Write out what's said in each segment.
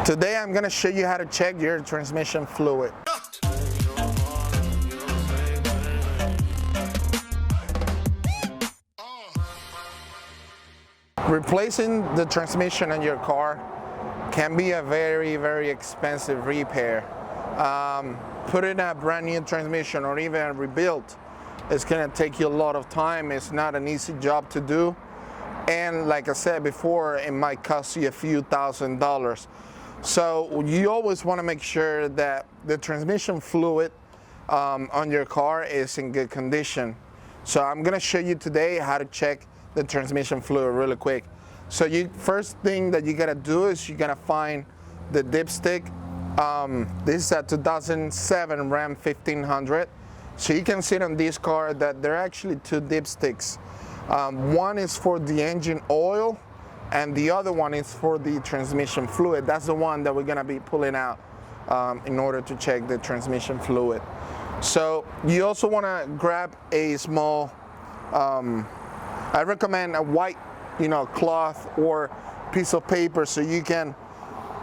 Today I'm going to show you how to check your transmission fluid. Replacing the transmission in your car can be a very expensive repair. Putting a brand new transmission or even a rebuilt is going to take you a lot of time. It's not an easy job to do, and like I said before, it might cost you a few $1,000s. So you always want to make sure that the transmission fluid on your car is in good condition. So I'm going to show you today how to check the transmission fluid really quick. So first thing that you got to do is you got to find the dipstick. This is a 2007 Ram 1500. So you can see on this car that there are actually two dipsticks. One is for the engine oil, and the other one is for the transmission fluid. That's the one that we're gonna be pulling out in order to check the transmission fluid. So you also wanna grab a small, I recommend a white cloth or piece of paper, so you can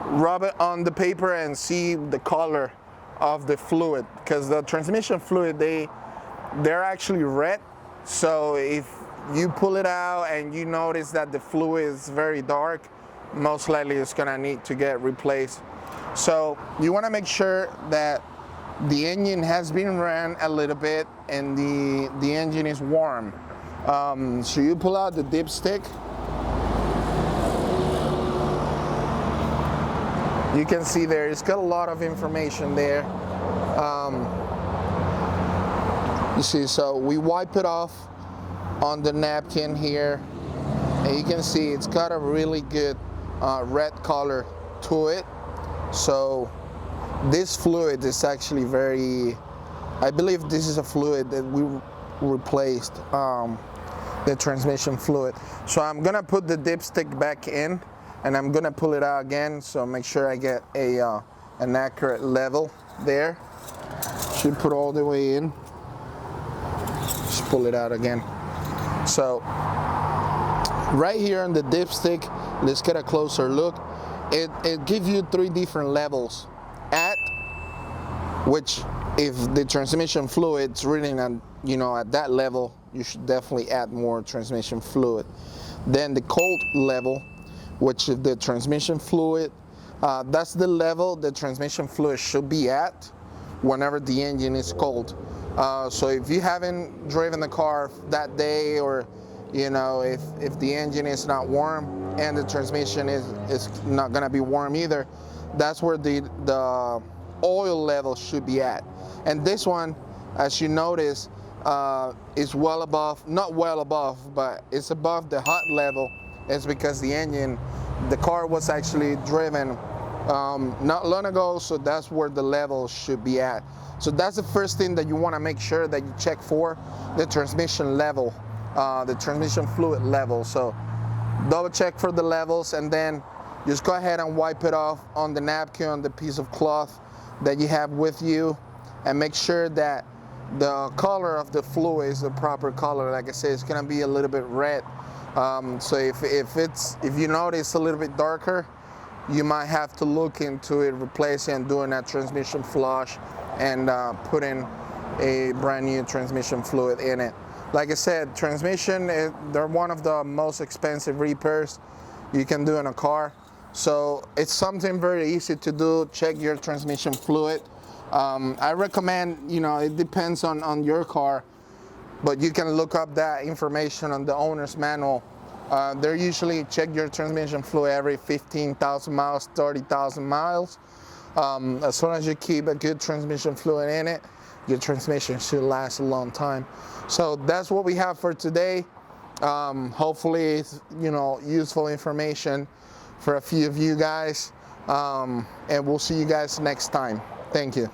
rub it on the paper and see the color of the fluid, because the transmission fluid, they're actually red. So if you pull it out and you notice that the fluid is very dark, most likely it's gonna need to get replaced. So you wanna make sure that the engine has been ran a little bit and the engine is warm. So you pull out the dipstick. You can see there, it's got a lot of information there. You see, so we wipe it off on the napkin here, and you can see it's got a really good red color to it. So this fluid is actually I believe this is a fluid that we replaced, the transmission fluid. So I'm gonna put the dipstick back in, and I'm gonna pull it out again, so make sure I get an accurate level there. Should put all the way in. Just pull it out again. So right here on the dipstick, let's get a closer look. It gives you 3 different levels. Which if the transmission fluid's reading at that level, you should definitely add more transmission fluid. Then the cold level, which is the transmission fluid, that's the level the transmission fluid should be at whenever the engine is cold. So if you haven't driven the car that day, or if the engine is not warm and the transmission is not gonna be warm either, that's where the oil level should be at. And this one, as you notice, is well above, not well above, but it's above the hot level. It's because the car was actually driven not long ago, so that's where the level should be at. So that's the first thing that you want to make sure that you check for, the transmission level, the transmission fluid level. So double check for the levels, and then just go ahead and wipe it off on the napkin, on the piece of cloth that you have with you, and make sure that the color of the fluid is the proper color. Like I said, it's gonna be a little bit red. So if you notice a little bit darker, you might have to look into it, replacing and doing a transmission flush, and putting a brand new transmission fluid in it. Like I said, transmission, they're one of the most expensive repairs you can do in a car. So it's something very easy to do. Check your transmission fluid. I recommend, it depends on your car, but you can look up that information on the owner's manual. They're usually check your transmission fluid every 15,000 miles, 30,000 miles. As long as you keep a good transmission fluid in it, your transmission should last a long time. So that's what we have for today. Hopefully it's useful information for a few of you guys, and we'll see you guys next time. Thank you.